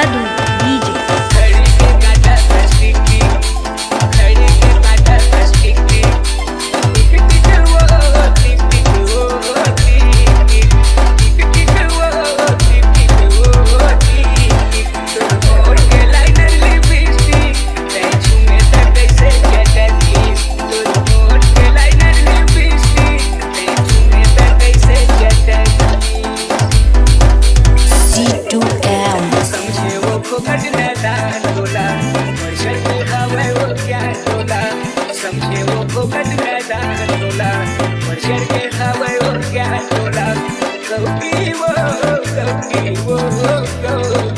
जादू डीजे। घड़ी के काटा प्लास्टिक की, घड़ी के काटा प्लास्टिक की, टिक टिक वो टिक टिक वो टिक टिक, टिक टिक वो टिक टिक वो टिक टिक। और के लाइनर लिपस्टिक पैचू में तक कैसे चटकी, और के लाइनर लिपस्टिक पैचू में तक कैसे चटकी। C2M समझे वो खोखट मैदान डोला, वर्षा के हवा वो क्या डोला। समझे वो खोखट मैदान डोला, वर्षा के हवा वो क्या डोला। कौकी वो कौकी वो कौकी।